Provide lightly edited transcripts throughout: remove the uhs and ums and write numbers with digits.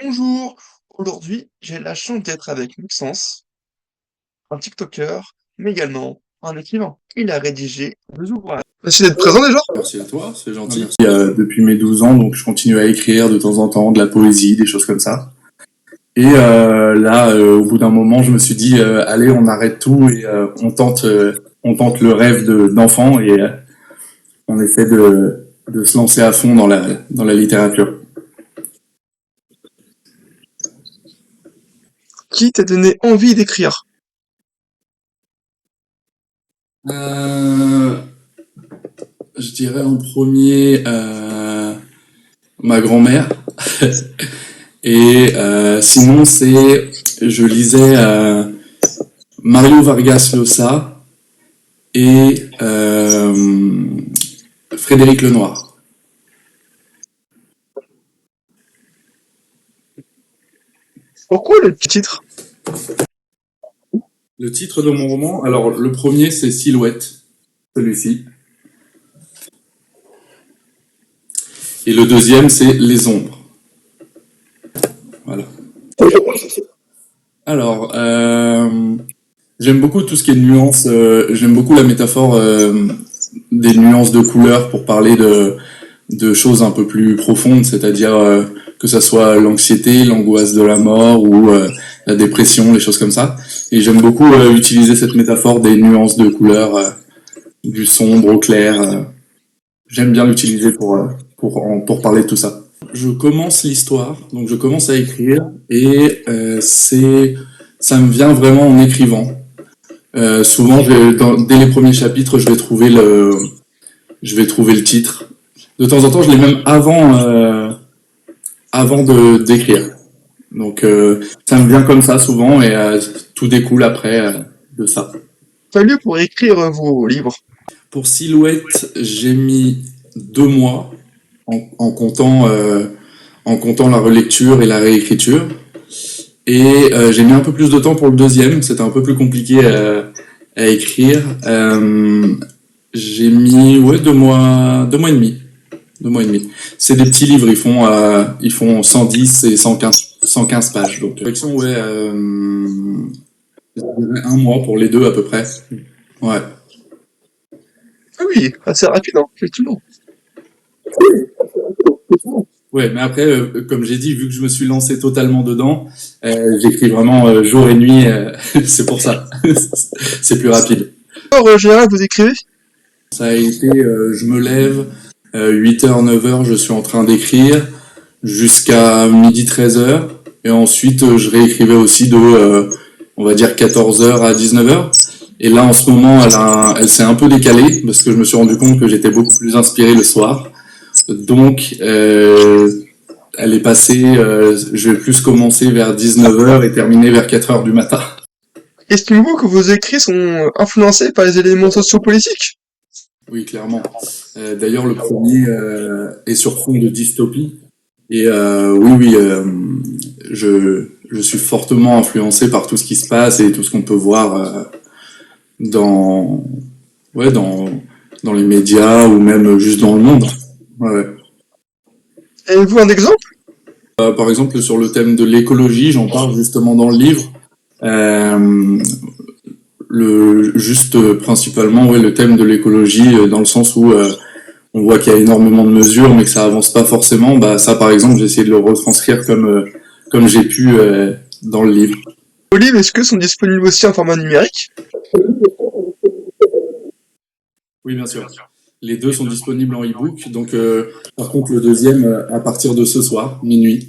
Bonjour, aujourd'hui j'ai la chance d'être avec Maxence, un TikToker, mais également un écrivain. Il a rédigé deux ouvrages. Merci d'être présent déjà. Merci à toi, c'est gentil. Merci. Depuis mes 12 ans, donc je continue à écrire de temps en temps de la poésie, des choses comme ça. Et au bout d'un moment, je me suis dit, allez, on arrête tout et on tente le rêve d'enfant et on essaie de se lancer à fond dans la littérature. Qui t'a donné envie d'écrire? Je dirais en premier ma grand-mère. Et sinon, je lisais Mario Vargas Llosa et Frédéric Lenoir. Pourquoi le titre? Le titre de mon roman, alors le premier c'est Silhouette, celui-ci. Et le deuxième c'est Les Ombres. Voilà. Alors, j'aime beaucoup tout ce qui est nuances, j'aime beaucoup la métaphore des nuances de couleurs pour parler de choses un peu plus profondes, c'est-à-dire que ça soit l'anxiété, l'angoisse de la mort ou la dépression, les choses comme ça. Et j'aime beaucoup utiliser cette métaphore des nuances de couleurs, du sombre au clair. J'aime bien l'utiliser pour parler de tout ça. Je commence l'histoire, donc je commence à écrire et ça me vient vraiment en écrivant. Souvent, dès les premiers chapitres, je vais trouver le titre. De temps en temps, je l'ai même avant d'écrire. Donc, ça me vient comme ça souvent et tout découle après de ça. Fallu pour écrire vos livres. Pour Silhouette, j'ai mis 2 mois en comptant la relecture et la réécriture. Et j'ai mis un peu plus de temps pour le deuxième, c'était un peu plus compliqué à écrire. J'ai mis 2 mois et demi. 2 mois et demi. C'est des petits livres, ils font 110 et 115 pages. Donc, correction, je dirais 1 mois pour les deux à peu près. Ouais. Ah oui, assez rapide, hein, effectivement. Ouais, mais après, comme j'ai dit, vu que je me suis lancé totalement dedans, j'écris vraiment jour et nuit, c'est pour ça. C'est plus rapide. En général, vous écrivez? Ça a été, je me lève, 8h, 9h, je suis en train d'écrire, jusqu'à midi, 13h, et ensuite je réécrivais aussi on va dire 14h à 19h. Et là, en ce moment, elle s'est un peu décalée, parce que je me suis rendu compte que j'étais beaucoup plus inspiré le soir. Donc, elle est passée, je vais plus commencer vers 19h et terminer vers 4h du matin. Estimez-vous que vos écrits sont influencés par les éléments sociopolitiques? Oui, clairement. D'ailleurs, le premier est sur fond de dystopie. Et oui, je suis fortement influencé par tout ce qui se passe et tout ce qu'on peut voir dans les médias ou même juste dans le monde. Ouais. Avez-vous un exemple? Par exemple, sur le thème de l'écologie, j'en parle justement dans le livre. Principalement, le thème de l'écologie, dans le sens où on voit qu'il y a énormément de mesures, mais que ça avance pas forcément. Bah, ça, par exemple, j'ai essayé de le retranscrire comme j'ai pu dans le livre. Vos livres, est-ce que sont disponibles aussi en format numérique? Oui, bien sûr. Les deux sont disponibles en e-book. Donc, par contre, le deuxième, à partir de ce soir, minuit.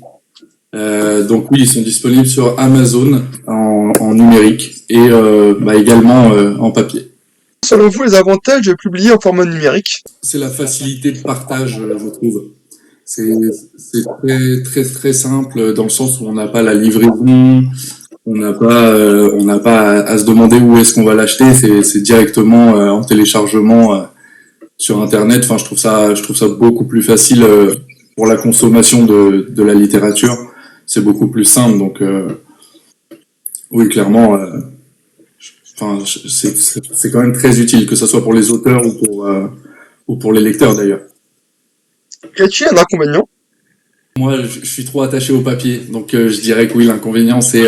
Donc oui, ils sont disponibles sur Amazon en numérique et également en papier. Selon vous, les avantages de publier en format numérique? C'est la facilité de partage, je trouve. C'est très très très simple dans le sens où on n'a pas la livraison, on n'a pas à se demander où est-ce qu'on va l'acheter. C'est directement en téléchargement sur Internet. Enfin, je trouve ça beaucoup plus facile pour la consommation de la littérature. C'est beaucoup plus simple, donc oui, clairement, c'est quand même très utile, que ce soit pour les auteurs ou pour les lecteurs d'ailleurs. Y a-t-il un inconvénient? Moi, je suis trop attaché au papier, donc je dirais que oui, l'inconvénient c'est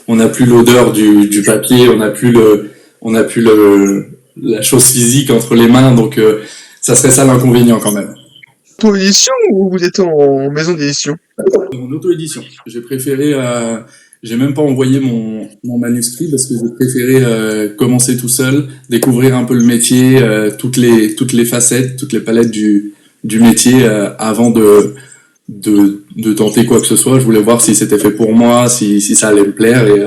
on n'a plus l'odeur du papier, on n'a plus la chose physique entre les mains, donc ça serait ça l'inconvénient quand même. Auto-édition ou vous êtes en maison d'édition? En auto-édition, j'ai même pas envoyé mon manuscrit parce que j'ai préféré commencer tout seul, découvrir un peu le métier, toutes les facettes, toutes les palettes du métier avant de tenter quoi que ce soit. Je voulais voir si c'était fait pour moi, si ça allait me plaire. Et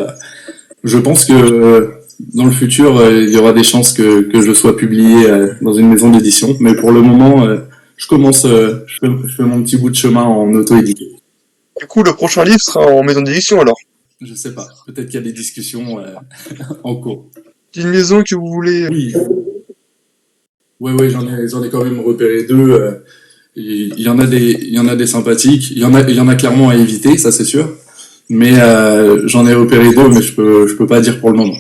je pense que dans le futur, il y aura des chances que je sois publié dans une maison d'édition. Mais pour le moment, je commence, je fais mon petit bout de chemin en auto-édition. Du coup, le prochain livre sera en maison d'édition alors. Je sais pas. Peut-être qu'il y a des discussions en cours. C'est une maison que vous voulez. Oui. Ouais, j'en ai quand même repéré deux. Il y en a il y en a des sympathiques. Il y en a clairement à éviter, ça c'est sûr. Mais j'en ai repéré deux, mais je peux pas dire pour le moment.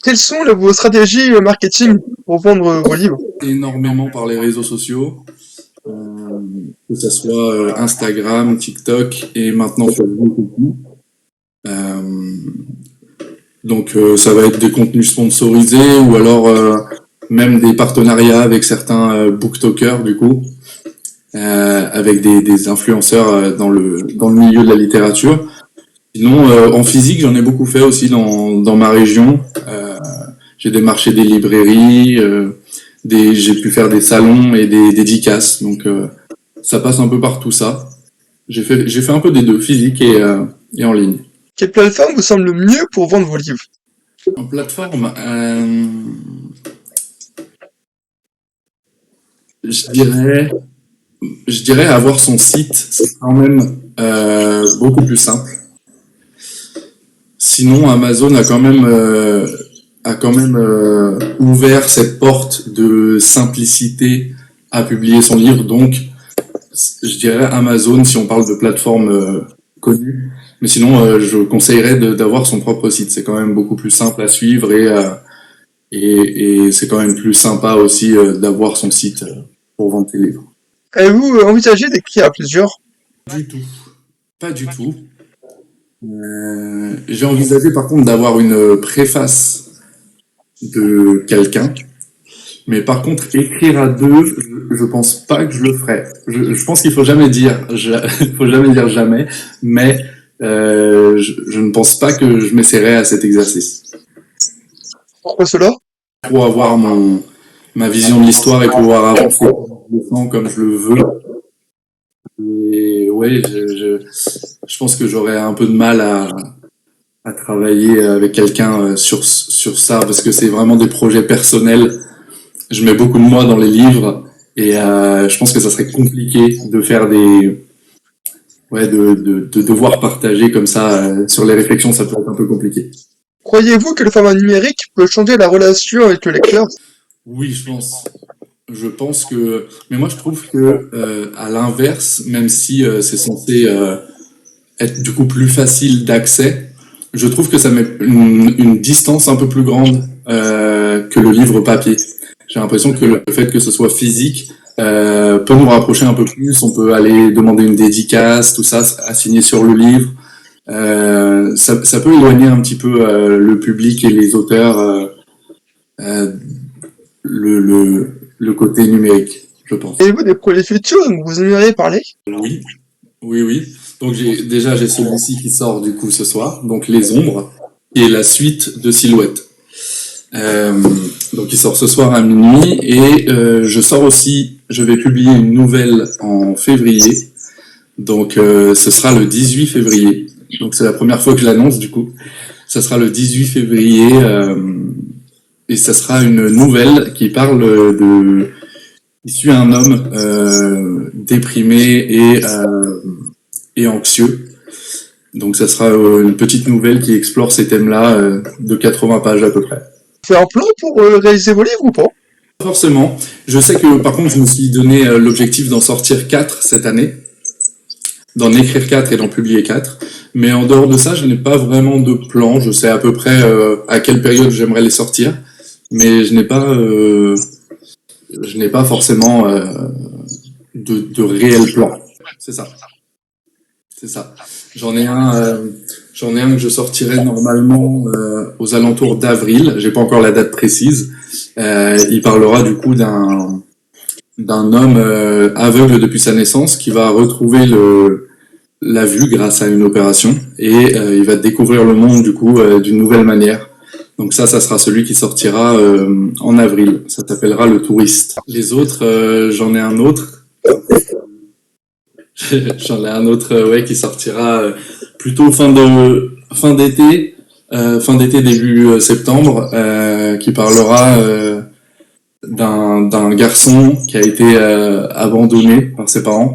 Quelles sont vos stratégies marketing pour vendre vos livres? Énormément par les réseaux sociaux, euh, que ce soit Instagram, TikTok et maintenant Facebook aussi. Euh, donc ça va être des contenus sponsorisés ou alors même des partenariats avec certains booktokers du coup, avec des influenceurs dans le milieu de la littérature. Sinon, en physique, j'en ai beaucoup fait aussi dans ma région. J'ai démarché des librairies, j'ai pu faire des salons et des dédicaces. Donc, ça passe un peu par tout ça. J'ai fait un peu des deux, physique et en ligne. Quelle plateforme vous semble le mieux pour vendre vos livres? En plateforme, je dirais, je dirais avoir son site, c'est quand même beaucoup plus simple. Sinon, Amazon a quand même ouvert cette porte de simplicité à publier son livre. Donc, je dirais Amazon si on parle de plateforme connue. Mais sinon, je conseillerais d'avoir son propre site. C'est quand même beaucoup plus simple à suivre et c'est quand même plus sympa aussi d'avoir son site pour vendre ses livres. Avez-vous envisagé d'écrire à plusieurs? Du tout. Pas du tout. J'ai envisagé par contre d'avoir une préface de quelqu'un, mais par contre écrire à deux, je pense pas que je le ferais. Je pense qu'il faut jamais dire, faut jamais dire jamais, mais je ne pense pas que je m'essaierais à cet exercice. Pourquoi cela? Pour avoir ma vision de l'histoire et pouvoir avancer comme je le veux. Et ouais, je pense que j'aurais un peu de mal à travailler avec quelqu'un sur ça parce que c'est vraiment des projets personnels. Je mets beaucoup de moi dans les livres et je pense que ça serait compliqué de faire de devoir partager comme ça sur les réflexions, ça peut être un peu compliqué. Croyez-vous que le format numérique peut changer la relation avec le lecteur? Oui, je pense. Je pense que, mais moi je trouve que à l'inverse, même si c'est censé être du coup plus facile d'accès, je trouve que ça met une distance un peu plus grande que le livre papier. J'ai l'impression que le fait que ce soit physique peut nous rapprocher un peu plus. On peut aller demander une dédicace, tout ça, à signer sur le livre. Ça peut éloigner un petit peu le public et les auteurs euh, le côté numérique, je pense. Avez-vous des projets futurs dont vous aimeriez parler? Oui, oui. Donc j'ai celui-ci qui sort du coup ce soir, donc Les Ombres, et la suite de Silhouette. Donc il sort ce soir à minuit et je vais publier une nouvelle en février. Donc ce sera le 18 février. Donc c'est la première fois que je l'annonce du coup. Ça sera le 18 février et ça sera une nouvelle qui parle qui suit un homme déprimé et anxieux. Donc ça sera une petite nouvelle qui explore ces thèmes-là de 80 pages à peu près. Vous avez un plan pour réaliser vos livres ou pas? Forcément. Je sais que par contre je me suis donné l'objectif d'en sortir 4 cette année. d'en écrire 4 et d'en publier 4. Mais en dehors de ça, je n'ai pas vraiment de plan. Je sais à peu près à quelle période j'aimerais les sortir, mais je n'ai pas forcément de réel plan. C'est ça. C'est ça. J'en ai un que je sortirai normalement aux alentours d'avril. J'ai pas encore la date précise. Il parlera du coup d'un homme aveugle depuis sa naissance qui va retrouver la vue grâce à une opération et il va découvrir le monde du coup d'une nouvelle manière. Donc ça sera celui qui sortira en avril. Ça s'appellera Le Touriste. Les autres, j'en ai un autre. J'en ai un autre ouais qui sortira plutôt fin d'été, début septembre, qui parlera d'un garçon qui a été abandonné par ses parents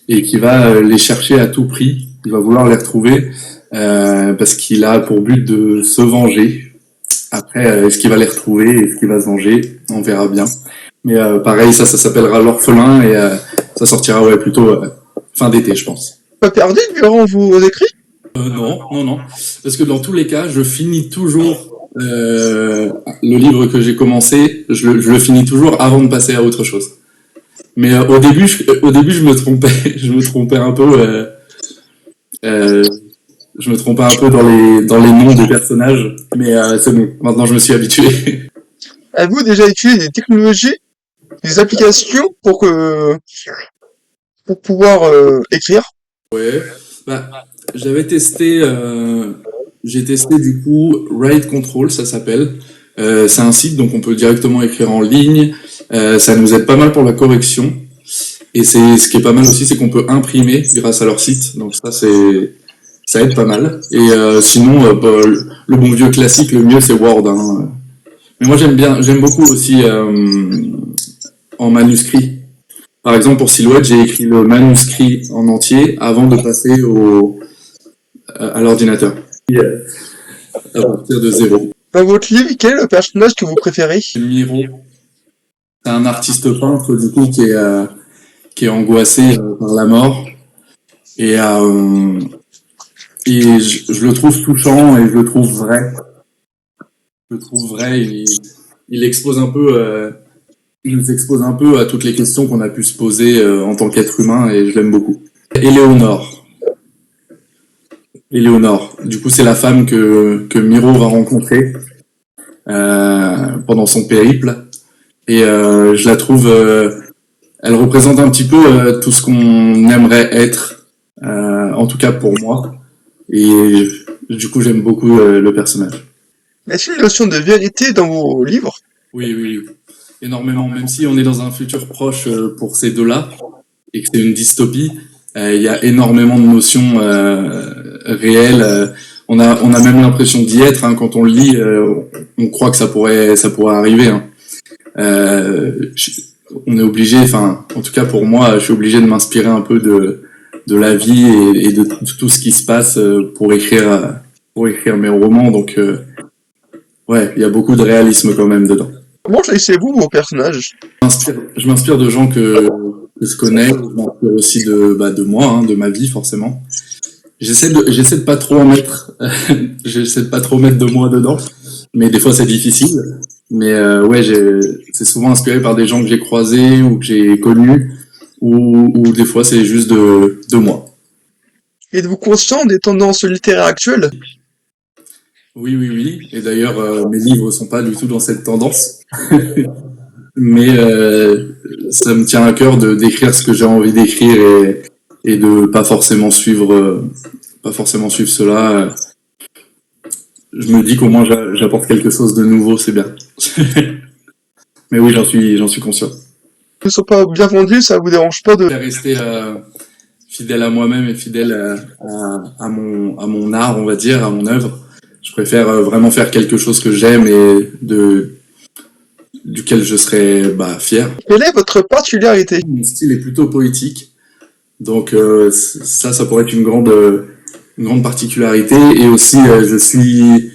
et qui va les chercher à tout prix. Il va vouloir les retrouver parce qu'il a pour but de se venger. Après, est-ce qu'il va les retrouver, est-ce qu'il va se venger, on verra bien. Mais pareil, ça s'appellera L'Orphelin et ça sortira ouais plutôt fin d'été, je pense. Pas perdu durant vos écrits? Non. Parce que dans tous les cas, je finis toujours le livre que j'ai commencé, je le finis toujours avant de passer à autre chose. Mais au début, je me trompais, je me trompais un peu. Je me trompais un peu dans les noms des personnages, mais c'est bon. Maintenant, je me suis habitué. Avez-vous déjà utilisé des technologies, des applications pour pouvoir écrire? Ouais. Bah, j'avais testé. J'ai testé du coup Write Control, ça s'appelle. C'est un site donc on peut directement écrire en ligne. Ça nous aide pas mal pour la correction. Et c'est ce qui est pas mal aussi, c'est qu'on peut imprimer grâce à leur site. Donc ça aide pas mal. Et sinon, bah, le bon vieux classique, le mieux c'est Word. Hein. Mais moi j'aime beaucoup aussi en manuscrit. Par exemple pour Silhouette, j'ai écrit le manuscrit en entier avant de passer à l'ordinateur. À partir de zéro. Dans votre livre, quel est le personnage que vous préférez? Miro, c'est un artiste peintre du coup qui est angoissé par la mort et je le trouve touchant et je le trouve vrai. Je le trouve vrai. Il expose un peu, il nous expose un peu à toutes les questions qu'on a pu se poser en tant qu'être humain et je l'aime beaucoup. Éléonore. Du coup, c'est la femme que Miro va rencontrer pendant son périple et je la trouve elle représente un petit peu tout ce qu'on aimerait être, en tout cas pour moi. Et du coup, j'aime beaucoup le personnage. Est-ce qu'il y a une notion de vérité dans vos livres? Oui. Énormément. Même si on est dans un futur proche pour ces deux-là, et que c'est une dystopie, il y a énormément de notions réelles. On a même l'impression d'y être. Hein, quand on le lit, on croit que ça pourrait arriver. Hein. On est obligé, enfin, en tout cas pour moi, je suis obligé de m'inspirer un peu de la vie et de tout ce qui se passe pour écrire mes romans. Donc, ouais, il y a beaucoup de réalisme quand même dedans. Comment choisissez-vous vos personnages? Je m'inspire de gens que je connais, je m'inspire aussi de moi, hein, de ma vie forcément. J'essaie de pas trop en mettre, j'essaie de pas trop mettre de moi dedans, mais des fois c'est difficile. Mais ouais, c'est souvent inspiré par des gens que j'ai croisés ou que j'ai connus, ou des fois c'est juste de moi. Êtes-vous conscient des tendances littéraires actuelles? Oui. Et d'ailleurs, mes livres sont pas du tout dans cette tendance. Mais ça me tient à cœur d'écrire ce que j'ai envie d'écrire et de pas forcément suivre cela. Je me dis qu'au moins j'apporte quelque chose de nouveau, c'est bien. Mais oui, j'en suis conscient. Ils ne sont pas bien vendus, ça vous dérange pas de... Je vais rester fidèle à moi-même et fidèle à mon art, on va dire, à mon œuvre. Je préfère vraiment faire quelque chose que j'aime et duquel je serais fier. Quelle est votre particularité? Mon style est plutôt poétique, donc ça pourrait être une grande particularité. Et aussi, je suis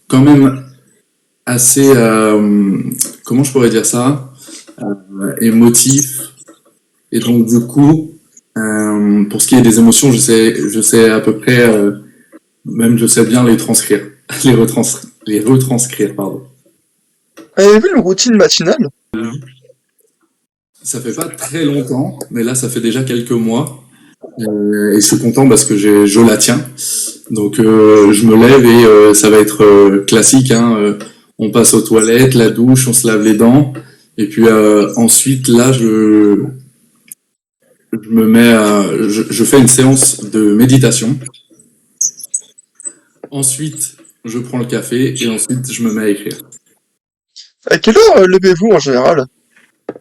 quand même assez, comment je pourrais dire ça, émotif. Et donc du coup, Pour ce qui est des émotions, je sais à peu près, même je sais bien les transcrire, les retranscrire, pardon. Avez-vous une routine matinale? Ça fait pas très longtemps, mais là ça fait déjà quelques mois. Et je suis content parce que je la tiens. Donc je me lève et ça va être classique. Hein, on passe aux toilettes, la douche, on se lave les dents. Et puis ensuite, là, je me mets je fais une séance de méditation. Ensuite, je prends le café et ensuite, je me mets à écrire. À quelle heure levez-vous en général?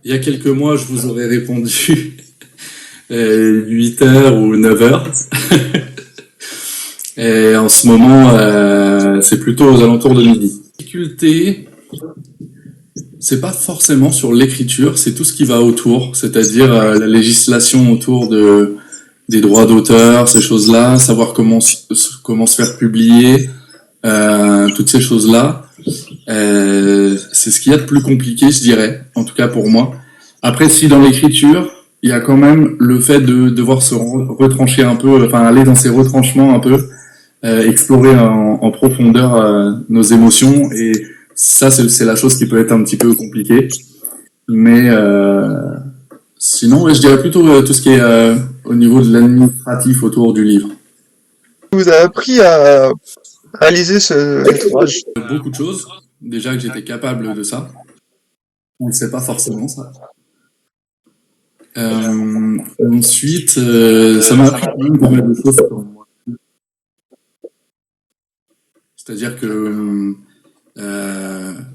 Il y a quelques mois, je vous aurais répondu 8 heures ou 9 heures. Et en ce moment, c'est plutôt aux alentours de midi. La difficulté, c'est pas forcément sur l'écriture, c'est tout ce qui va autour, c'est-à-dire la législation autour des droits d'auteur, ces choses-là, savoir comment se faire publier, toutes ces choses-là. C'est ce qu'il y a de plus compliqué, je dirais, en tout cas pour moi. Après, si dans l'écriture, il y a quand même le fait de devoir se retrancher un peu, enfin aller dans ces retranchements un peu, explorer en profondeur nos émotions, et ça c'est la chose qui peut être un petit peu compliquée. Mais sinon, ouais, je dirais plutôt tout ce qui est au niveau de l'administratif autour du livre. Vous avez appris à réaliser cet ouvrage? Beaucoup de choses. Déjà que j'étais capable de ça. On ne sait pas forcément ça. Ensuite, ça m'a appris quand même pas mal de choses sur moi. C'est-à-dire que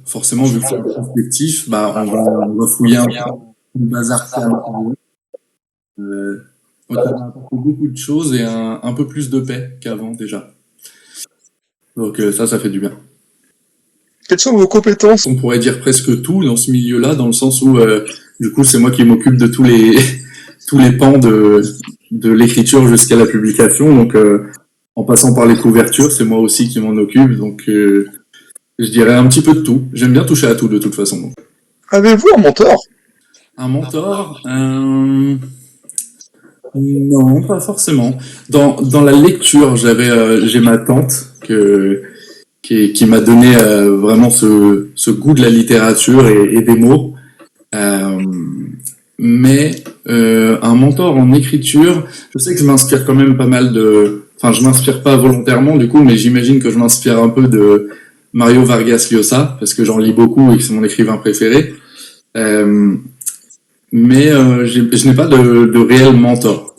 forcément, vu que c'est un perspectif, bah, on va fouiller un peu le bazar qu'il y a à l'intérieur. Donc, on a apporté beaucoup de choses et un peu plus de paix qu'avant déjà. Donc ça fait du bien. Quelles sont vos compétences? On pourrait dire presque tout dans ce milieu-là, dans le sens où du coup c'est moi qui m'occupe de tous les pans de l'écriture jusqu'à la publication. Donc en passant par les couvertures, c'est moi aussi qui m'en occupe. Donc je dirais un petit peu de tout. J'aime bien toucher à tout de toute façon. Donc. Avez-vous un mentor? Un mentor non, pas forcément. Dans la lecture, j'ai ma tante qui m'a donné vraiment ce goût de la littérature et des mots. Mais un mentor en écriture, je sais que je m'inspire quand même pas mal de... Enfin, je m'inspire pas volontairement du coup, mais j'imagine que je m'inspire un peu de Mario Vargas Llosa, parce que j'en lis beaucoup et que c'est mon écrivain préféré. Mais je n'ai pas de réel mentor.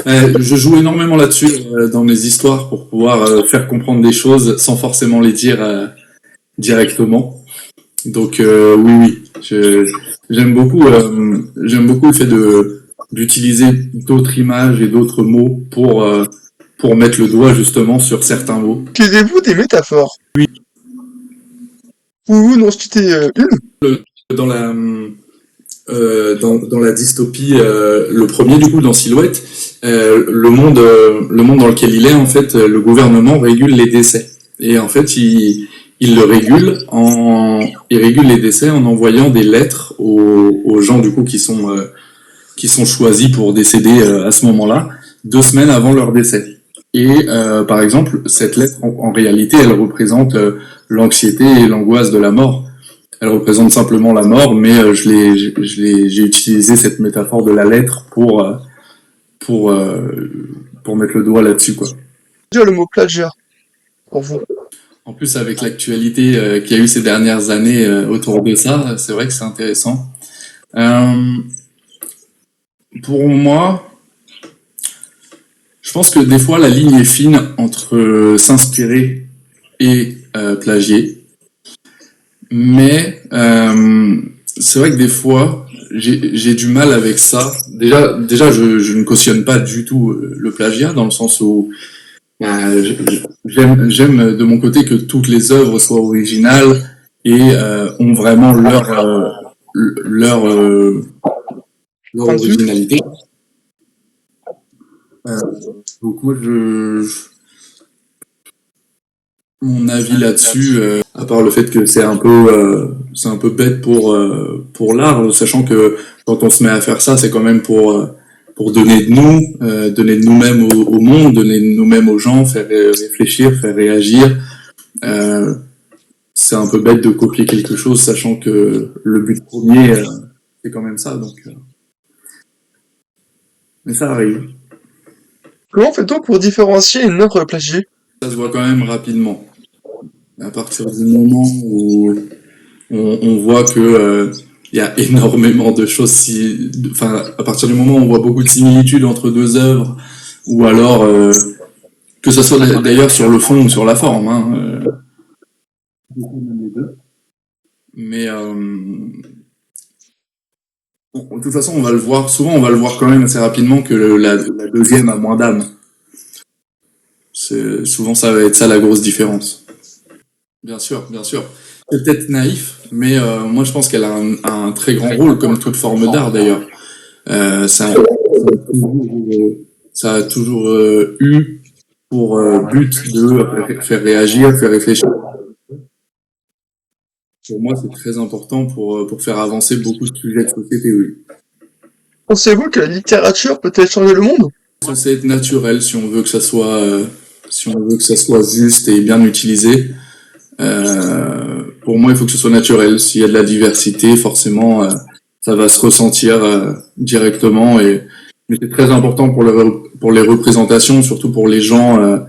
Je joue énormément là-dessus dans mes histoires pour pouvoir faire comprendre des choses sans forcément les dire directement. Donc oui, j'aime beaucoup le fait d'utiliser d'autres images et d'autres mots pour mettre le doigt justement sur certains mots. Utilisez-vous des métaphores? Oui. Pouvez-vous nous en citer une? Dans la dans la dystopie, le premier du coup dans Silhouette, le monde dans lequel il est, en fait, le gouvernement régule les décès. Et en fait, il régule les décès en envoyant des lettres aux gens du coup qui sont choisis pour décéder à ce moment-là, 2 semaines avant leur décès. Et par exemple, cette lettre en réalité, elle représente l'anxiété et l'angoisse de la mort. Elle représente simplement la mort, mais j'ai utilisé cette métaphore de la lettre pour mettre le doigt là-dessus, quoi. Dire le mot plagiat pour vous. En plus, avec l'actualité qu'il y a eu ces dernières années autour de ça, c'est vrai que c'est intéressant. Pour moi, je pense que des fois, la ligne est fine entre s'inspirer et plagier. Mais c'est vrai que des fois, j'ai du mal avec ça. Déjà, je ne cautionne pas du tout le plagiat, dans le sens où j'aime de mon côté que toutes les œuvres soient originales et ont vraiment leur originalité. Donc moi, mon avis là-dessus, à part le fait que c'est un peu bête pour l'art, sachant que quand on se met à faire ça, c'est quand même pour pour donner de nous-mêmes au monde, donner de nous-mêmes aux gens, faire réfléchir, faire réagir. C'est un peu bête de copier quelque chose, sachant que le but premier, c'est quand même ça. Donc, mais ça arrive. Comment fait-on pour différencier une œuvre plagiée? Ça se voit quand même rapidement. À partir du moment où on voit que il y a énormément de choses, enfin, à partir du moment où on voit beaucoup de similitudes entre deux œuvres, ou alors que ce soit d'ailleurs sur le fond ou sur la forme, hein, mais de toute façon, on va le voir. Souvent, on va le voir quand même assez rapidement que la deuxième a moins d'âme. Souvent, ça va être ça la grosse différence. Bien sûr, bien sûr. C'est peut-être naïf, mais moi, je pense qu'elle a un très grand rôle, comme toute forme d'art d'ailleurs. Ça a toujours eu pour but de faire réagir, faire réfléchir. Pour moi, c'est très important pour faire avancer beaucoup de sujets de société, oui. Pensez-vous que la littérature peut-elle changer le monde? Ça, c'est être naturel si on veut que ça soit, si on veut que ça soit juste et bien utilisé. Pour moi, il faut que ce soit naturel. S'il y a de la diversité, forcément, ça va se ressentir directement. Mais c'est très important pour les représentations, surtout pour les gens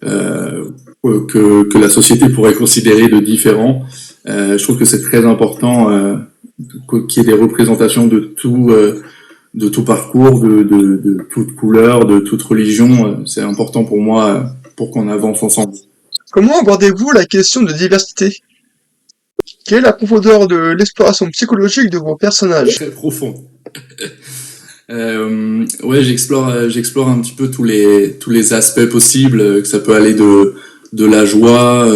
que la société pourrait considérer de différents. Je trouve que c'est très important qu'il y ait des représentations de tout parcours, de toute couleur, de toute religion. C'est important pour moi pour qu'on avance ensemble. Comment abordez-vous la question de diversité? Quelle est la profondeur de l'exploration psychologique de vos personnages? Très profond. Ouais, j'explore un petit peu tous les aspects possibles, que ça peut aller de la joie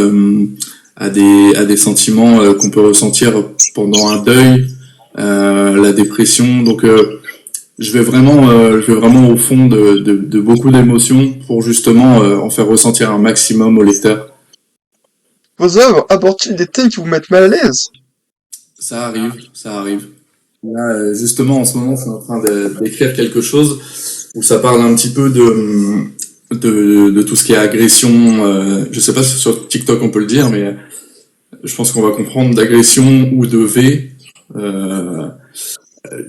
à des sentiments qu'on peut ressentir pendant un deuil, la dépression. Donc je vais vraiment au fond de beaucoup d'émotions pour justement en faire ressentir un maximum au lecteur. Vos œuvres abordent-ils des thèmes qui vous mettent mal à l'aise? Ça arrive, ça arrive. Là, justement, en ce moment, je suis en train d'écrire quelque chose où ça parle un petit peu de tout ce qui est agression. Je sais pas si sur TikTok on peut le dire, mais je pense qu'on va comprendre d'agression ou de V.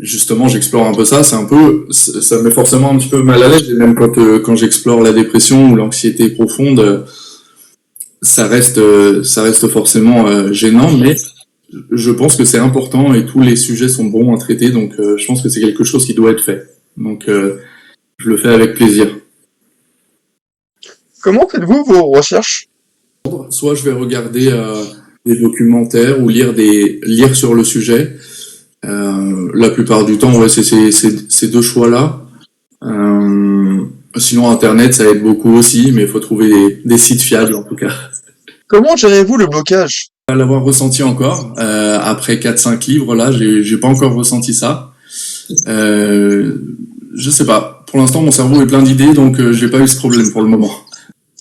Justement, j'explore un peu ça. Ça me met forcément un petit peu mal à l'aise. Et même quand j'explore la dépression ou l'anxiété profonde, ça reste forcément gênant, mais je pense que c'est important et tous les sujets sont bons à traiter, donc je pense que c'est quelque chose qui doit être fait. Donc je le fais avec plaisir. Comment faites-vous vos recherches? Soit je vais regarder des documentaires ou lire sur le sujet. La plupart du temps, ouais, c'est ces deux choix-là. Sinon, Internet, ça aide beaucoup aussi, mais il faut trouver des sites fiables en tout cas. Comment gérez-vous le blocage? Pas l'avoir ressenti encore. Après 4-5 livres, là, j'ai pas encore ressenti ça. Je sais pas. Pour l'instant, mon cerveau est plein d'idées, donc j'ai pas eu ce problème pour le moment.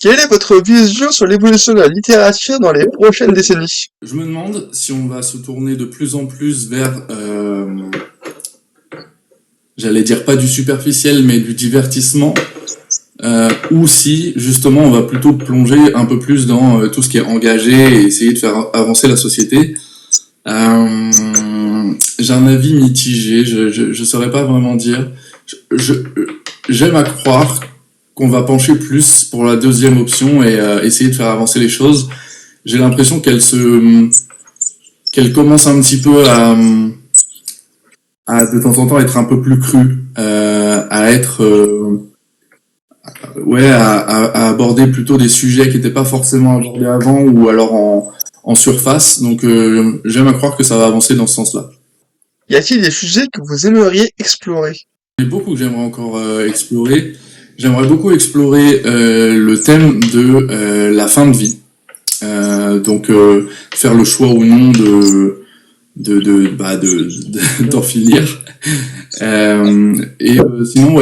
Quelle est votre vision sur l'évolution de la littérature dans les prochaines décennies? Je me demande si on va se tourner de plus en plus vers, j'allais dire pas du superficiel, mais du divertissement. Ou si justement on va plutôt plonger un peu plus dans tout ce qui est engagé et essayer de faire avancer la société. J'ai un avis mitigé, je saurais pas vraiment dire. J'aime à croire qu'on va pencher plus pour la deuxième option et essayer de faire avancer les choses. J'ai l'impression qu'elle commence un petit peu à de temps en temps être un peu plus crue, à être à aborder plutôt des sujets qui n'étaient pas forcément abordés avant ou alors en surface. Donc j'aime à croire que ça va avancer dans ce sens-là. Y a-t-il des sujets que vous aimeriez explorer? Il y a beaucoup que j'aimerais encore explorer. J'aimerais beaucoup explorer le thème de la fin de vie. Donc faire le choix ou non d'en finir. Sinon,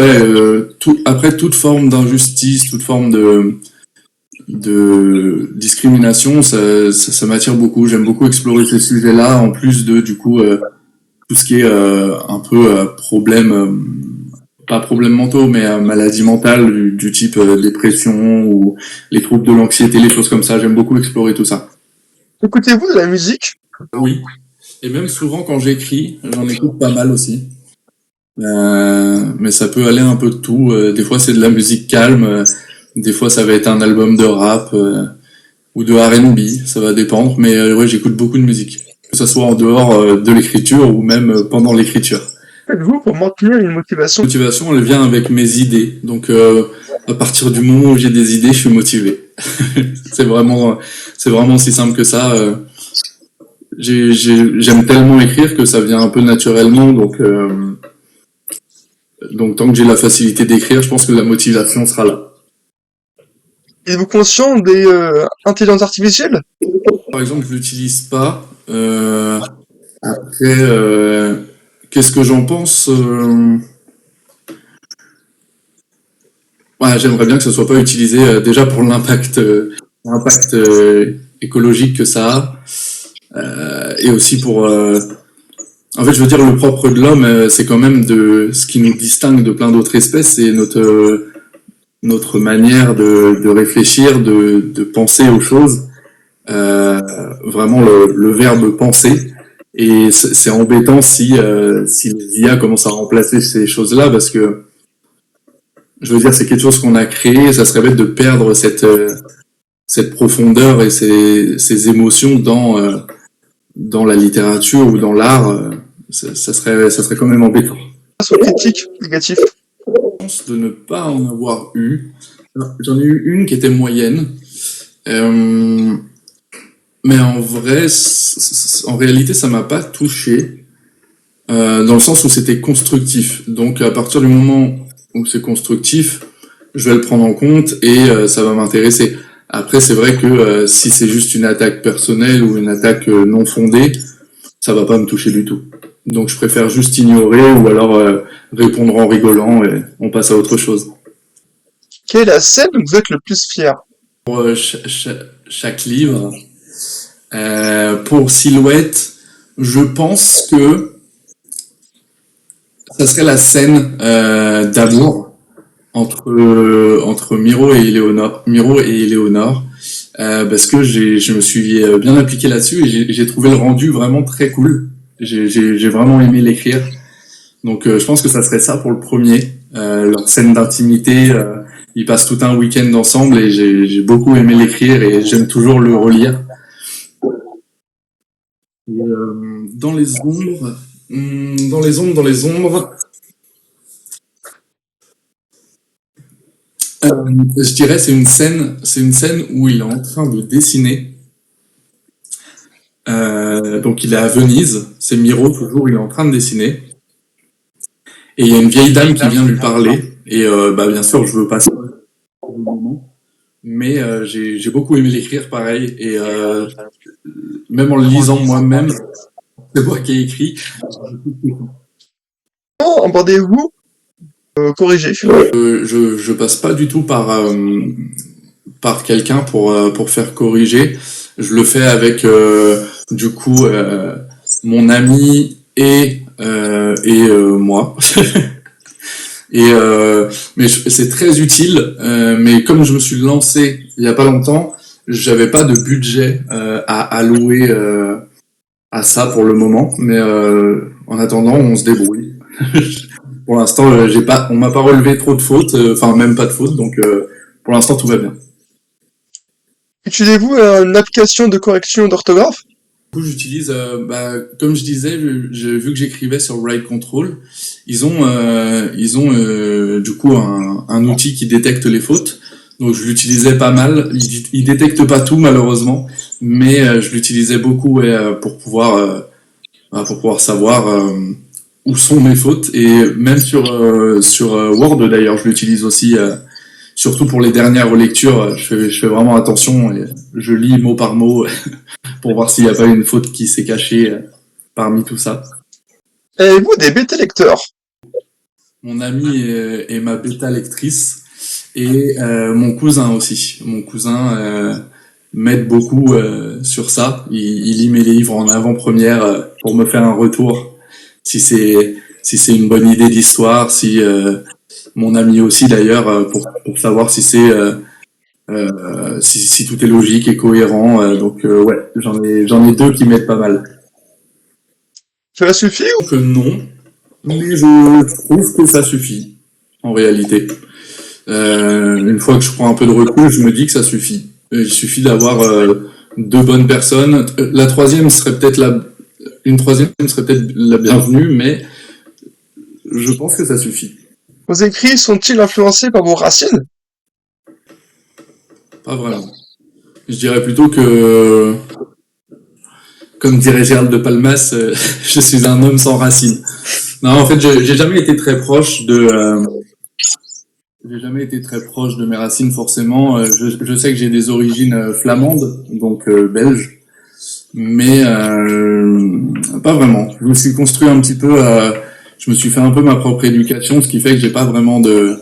après toute forme d'injustice, toute forme de discrimination, ça m'attire beaucoup. J'aime beaucoup explorer ces sujets-là, en plus de du coup tout ce qui est un peu problème pas problèmes mentaux, mais maladies mentales du type dépression ou les troubles de l'anxiété, les choses comme ça. J'aime beaucoup explorer tout ça. Écoutez-vous de la musique? Oui. Et même souvent quand j'écris, j'en écoute pas mal aussi. Mais ça peut aller un peu de tout. Des fois c'est de la musique calme, des fois ça va être un album de rap ou de R&B, ça va dépendre. Mais ouais, j'écoute beaucoup de musique, que ça soit en dehors de l'écriture ou même pendant l'écriture. Faites-vous pour maintenir une motivation? La motivation, elle vient avec mes idées. Donc à partir du moment où j'ai des idées, je suis motivé. c'est vraiment, c'est vraiment aussi simple que ça. J'aime tellement écrire que ça vient un peu naturellement. Donc tant que j'ai la facilité d'écrire, je pense que la motivation sera là. Êtes-vous conscient des intelligences artificielles? Par exemple, je l'utilise pas. Après, qu'est-ce que j'en pense ouais, j'aimerais bien que ce soit pas utilisé déjà pour l'impact écologique que ça a, et aussi pour. En fait, je veux dire, le propre de l'homme, c'est quand même de ce qui nous distingue de plein d'autres espèces, c'est notre manière de réfléchir, de penser aux choses. Vraiment le verbe penser. Et c'est embêtant si les IA commencent à remplacer ces choses-là, parce que je veux dire, c'est quelque chose qu'on a créé, ça serait bête de perdre cette profondeur et ces émotions dans la littérature ou dans l'art. Ça serait quand même embêtant. Sur critique négatif. Je pense de ne pas en avoir eu. J'en ai eu une qui était moyenne. Mais en vrai, en réalité, ça m'a pas touché, dans le sens où c'était constructif. Donc, à partir du moment où c'est constructif, je vais le prendre en compte et ça va m'intéresser. Après, c'est vrai que si c'est juste une attaque personnelle ou une attaque non fondée, ça va pas me toucher du tout. Donc, je préfère juste ignorer ou alors répondre en rigolant et on passe à autre chose. Quelle est la scène dont vous êtes le plus fier? Pour chaque livre, pour Silhouette, je pense que ça serait la scène d'amour entre Miro et Éléonore, parce que je me suis bien impliqué là-dessus et j'ai trouvé le rendu vraiment très cool. J'ai vraiment aimé l'écrire. Donc je pense que ça serait ça pour le premier, leur scène d'intimité. Ils passent tout un week-end ensemble et j'ai beaucoup aimé l'écrire et j'aime toujours le relire. Et, dans les ombres, je dirais c'est une scène où il est en train de dessiner. Donc il est à Venise, c'est Miro toujours, il est en train de dessiner. Et il y a une vieille dame qui vient lui parler. Et bah bien sûr, je veux pas ça pour le moment. Mais j'ai beaucoup aimé l'écrire, pareil. Et même en le lisant moi-même, c'est moi qui ai écrit. Comment abordez-vous corriger? Je passe pas du tout par quelqu'un pour faire corriger. Je le fais avec du coup mon ami et moi. Et mais c'est très utile. Mais comme je me suis lancé il y a pas longtemps, j'avais pas de budget à allouer à ça pour le moment. Mais en attendant, on se débrouille. Pour l'instant, on m'a pas relevé trop de fautes, enfin même pas de fautes, donc pour l'instant tout va bien. Utilisez-vous une application de correction d'orthographe? Du coup, j'utilise, comme je disais, vu que j'écrivais sur Write Control, ils ont du coup un outil qui détecte les fautes. Donc je l'utilisais pas mal. Il détecte pas tout malheureusement, mais je l'utilisais beaucoup pour pouvoir savoir où sont mes fautes. Et même sur Word d'ailleurs, je l'utilise aussi. Surtout pour les dernières relectures, je fais vraiment attention et je lis mot par mot pour voir s'il n'y a pas une faute qui s'est cachée parmi tout ça. Avez-vous des bêta lecteurs? Mon ami est ma bêta lectrice et mon cousin aussi. Mon cousin m'aide beaucoup sur ça. Il lit mes livres en avant-première pour me faire un retour si c'est une bonne idée d'histoire, si mon ami aussi d'ailleurs, pour savoir si si tout est logique et cohérent. Donc ouais, j'en ai deux qui m'aident pas mal. Cela suffit ou Que non, mais je trouve que ça suffit en réalité. Une fois que je prends un peu de recul, je me dis que ça suffit. Il suffit d'avoir deux bonnes personnes. La troisième serait peut-être une troisième serait peut-être la bienvenue, mais je pense que ça suffit. vos écrits sont-ils influencés par vos racines? Pas vraiment. Je dirais plutôt que, comme dirait Gérald de Palmas, je suis un homme sans racines. Non, en fait, j'ai jamais été très proche j'ai jamais été très proche de mes racines forcément. Je sais que j'ai des origines flamandes, donc belges, mais pas vraiment. Je me suis construit un petit peu, je me suis fait un peu ma propre éducation, ce qui fait que j'ai pas vraiment de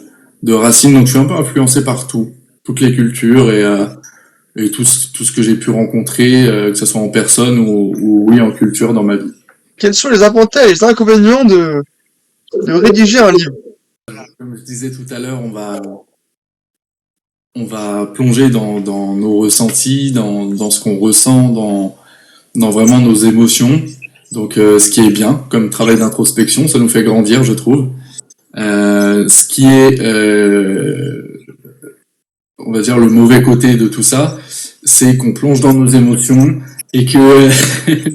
racines, donc je suis un peu influencé par tout, toutes les cultures et tout ce que j'ai pu rencontrer, que ce soit en personne ou oui en culture dans ma vie. Quels sont les avantages et les inconvénients de rédiger un livre? Comme je disais tout à l'heure, on va plonger dans nos ressentis, dans ce qu'on ressent, dans vraiment nos émotions. Donc, ce qui est bien comme travail d'introspection, ça nous fait grandir, je trouve. Ce qui est, on va dire, le mauvais côté de tout ça, c'est qu'on plonge dans nos émotions et que,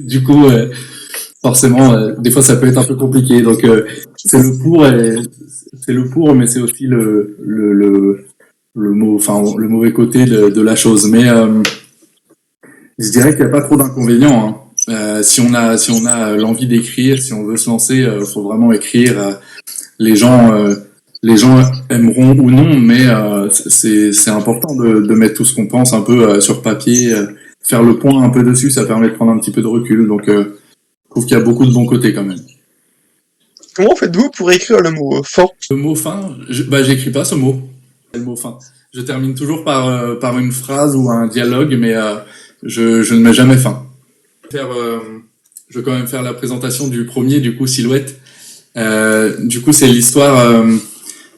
du coup, forcément, des fois, ça peut être un peu compliqué. Donc, c'est le pour, mais c'est aussi enfin, le mauvais côté de la chose. Mais je dirais qu'il n'y a pas trop d'inconvénients. Hein. Si on a l'envie d'écrire, si on veut se lancer, faut vraiment écrire. Les gens, euh, les gens aimeront ou non, mais c'est important de mettre tout ce qu'on pense un peu sur papier, faire le point un peu dessus, ça permet de prendre un petit peu de recul. Donc, je trouve qu'il y a beaucoup de bons côtés quand même. Comment faites-vous pour écrire le mot fin? Le mot fin, j'écris pas ce mot. Le mot fin. Je termine toujours par une phrase ou un dialogue, mais je ne mets jamais fin. Je vais quand même faire la présentation du premier, du coup, Silhouette. Du coup, c'est l'histoire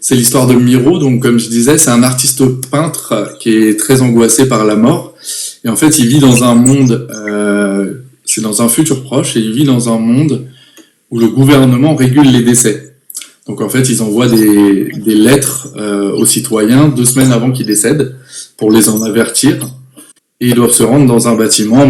de Miro. Donc, comme je disais, c'est un artiste peintre qui est très angoissé par la mort. Et en fait, il vit dans un monde, c'est dans un futur proche, et il vit dans un monde où le gouvernement régule les décès. Donc en fait, ils envoient des lettres aux citoyens 2 semaines avant qu'ils décèdent pour les en avertir. Et ils doivent se rendre dans un bâtiment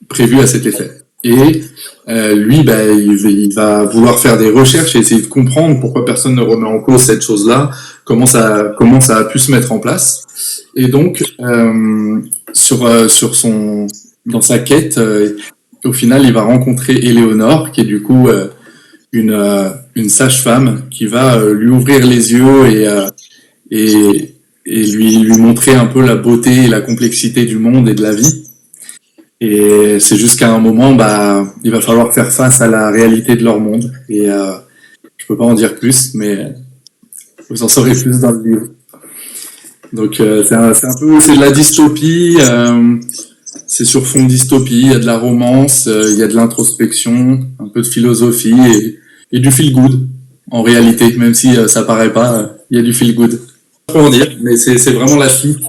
prévu à cet effet. Et lui, il va vouloir faire des recherches et essayer de comprendre pourquoi personne ne remet en cause cette chose-là, comment ça a pu se mettre en place. Et donc, dans sa quête, au final, il va rencontrer Éléonore, qui est du coup une sage-femme qui va lui ouvrir les yeux et lui montrer un peu la beauté et la complexité du monde et de la vie. Et c'est jusqu'à un moment, il va falloir faire face à la réalité de leur monde. Et je peux pas en dire plus, mais vous en saurez plus dans le livre. Donc c'est de la dystopie. C'est sur fond de dystopie. Il y a de la romance, il y a de l'introspection, un peu de philosophie et du feel good. En réalité, même si ça paraît pas, il y a du feel good. Pas en dire, mais c'est vraiment la suite.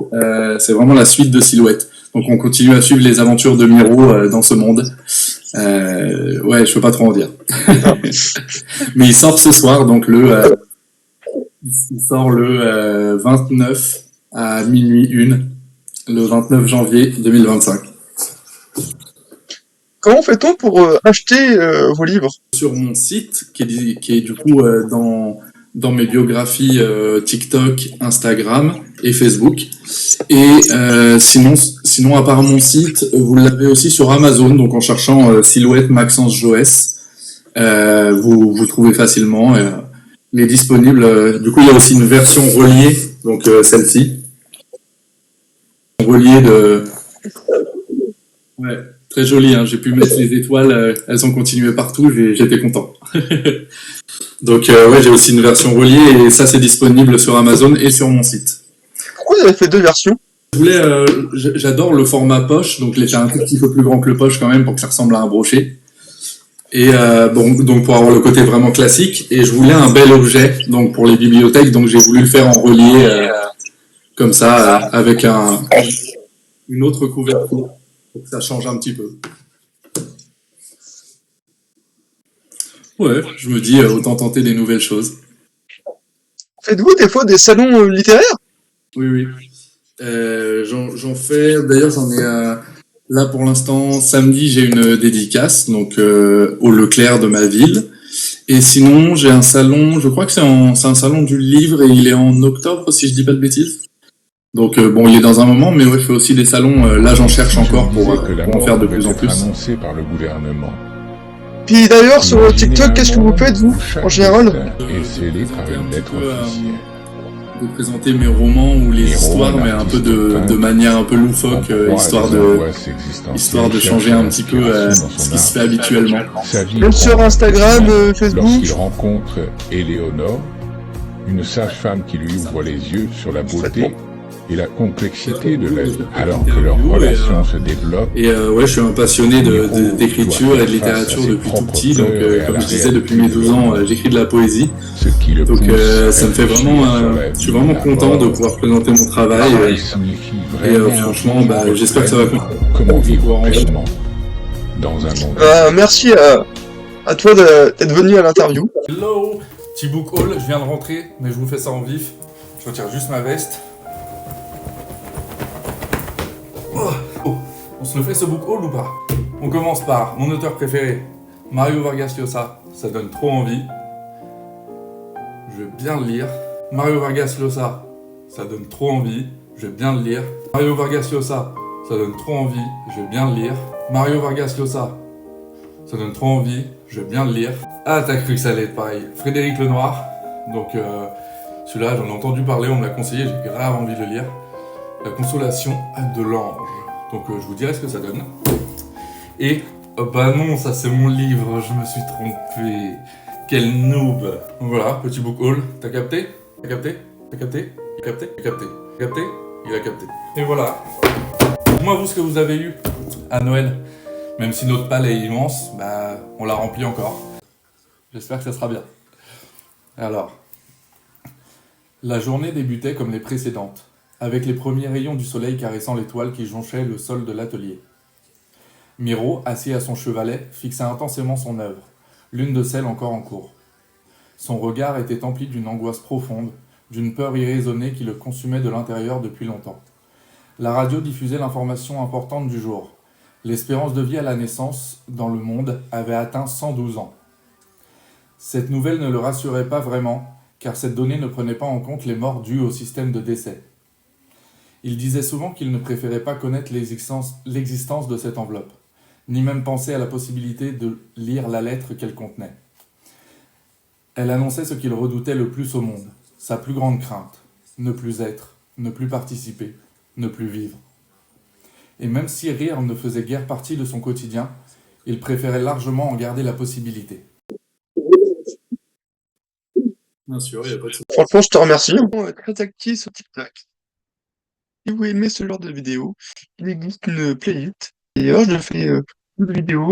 C'est vraiment la suite de Silhouette. Donc on continue à suivre les aventures de Miro dans ce monde. Ouais, je peux pas trop en dire. Mais il sort ce soir, donc il sort le 29 à minuit 1, le 29 janvier 2025. Comment fait-on pour acheter vos livres? Sur mon site, qui est du coup dans mes biographies TikTok, Instagram et Facebook. Et sinon, à part mon site, vous l'avez aussi sur Amazon, donc en cherchant Silhouette Maxence Joès, vous trouvez facilement. Il est disponible. Du coup, il y a aussi une version reliée, donc celle-ci. Reliée de... Ouais, très jolie, hein. J'ai pu mettre les étoiles, elles ont continué partout, j'étais content. Donc ouais, j'ai aussi une version reliée et ça c'est disponible sur Amazon et sur mon site. Pourquoi vous avez fait 2 versions? J'adore le format poche, donc les faire un tout petit peu plus grand que le poche quand même pour que ça ressemble à un brochet. Et bon, donc pour avoir le côté vraiment classique, et je voulais un bel objet, donc pour les bibliothèques, donc j'ai voulu le faire en relié comme ça, avec une autre couverture, pour que ça change un petit peu. Ouais, je me dis autant tenter des nouvelles choses. Faites-vous des fois des salons littéraires? Oui, oui. J'en fais, d'ailleurs j'en ai là pour l'instant, samedi j'ai une dédicace, donc au Leclerc de ma ville. Et sinon j'ai un salon, je crois que c'est un salon du livre et il est en octobre si je dis pas de bêtises. Donc bon, il est dans un moment, mais ouais, je fais aussi des salons, là j'en cherche encore pour en faire de plus en plus. Annoncé par le gouvernement. Puis d'ailleurs, sur TikTok, qu'est-ce que vous faites, vous, en général? Et scellé par une lettre officielle. De présenter mes romans ou les histoires, mais un peu de manière un peu loufoque, histoire de changer un petit peu ce qui se fait habituellement. Même sur Instagram, Facebook? Lorsqu'il rencontre Éléonore, une sage-femme qui lui ouvre les yeux sur la beauté et la complexité de la vie, alors que leur relation se développe. Et ouais, je suis un passionné d'écriture et de littérature depuis tout petit, donc comme je disais, depuis mes 12 ans, j'écris de la poésie. Donc ça me fait vraiment, je suis vraiment content de pouvoir présenter mon travail, et franchement, j'espère que ça va continuer. Comment vivre pleinement dans un monde. Merci à toi d'être venu à l'interview. Hello, petit book haul, je viens de rentrer, mais je vous fais ça en vif. Je retire juste ma veste. Oh, on se le fait ce book haul ou pas? On commence par mon auteur préféré, Mario Vargas Llosa. Ça donne trop envie. Je vais bien le lire. Mario Vargas Llosa, ça donne trop envie. Je vais bien le lire. Mario Vargas Llosa, ça donne trop envie. Je vais bien le lire. Mario Vargas Llosa, ça donne trop envie. Je vais bien le lire. Ah, t'as cru que ça allait être pareil. Frédéric Lenoir. Donc celui-là, j'en ai entendu parler, on me l'a conseillé, j'ai grave envie de le lire. La consolation de l'ange. Donc je vous dirai ce que ça donne. Et bah non, ça c'est mon livre, je me suis trompé. Quel noob. Donc voilà, petit book haul. T'as capté? T'as capté? T'as capté? Il a capté? Il a capté? Il a capté? Il a capté. Et voilà. Dites-moi vous ce que vous avez eu à Noël. Même si notre palle est immense, bah on l'a rempli encore. J'espère que ça sera bien. Alors, la journée débutait comme les précédentes, avec les premiers rayons du soleil caressant les toiles qui jonchaient le sol de l'atelier. Miro, assis à son chevalet, fixait intensément son œuvre, l'une de celles encore en cours. Son regard était empli d'une angoisse profonde, d'une peur irraisonnée qui le consumait de l'intérieur depuis longtemps. La radio diffusait l'information importante du jour. L'espérance de vie à la naissance, dans le monde, avait atteint 112 ans. Cette nouvelle ne le rassurait pas vraiment, car cette donnée ne prenait pas en compte les morts dues au système de décès. Il disait souvent qu'il ne préférait pas connaître l'existence de cette enveloppe, ni même penser à la possibilité de lire la lettre qu'elle contenait. Elle annonçait ce qu'il redoutait le plus au monde, sa plus grande crainte, ne plus être, ne plus participer, ne plus vivre. Et même si rire ne faisait guère partie de son quotidien, il préférait largement en garder la possibilité. Bien sûr, il n'y a pas de souci. Franchement, je te remercie. Très actif sur TikTok. Si vous aimez ce genre de vidéo, il existe une playlist. D'ailleurs, je fais une vidéo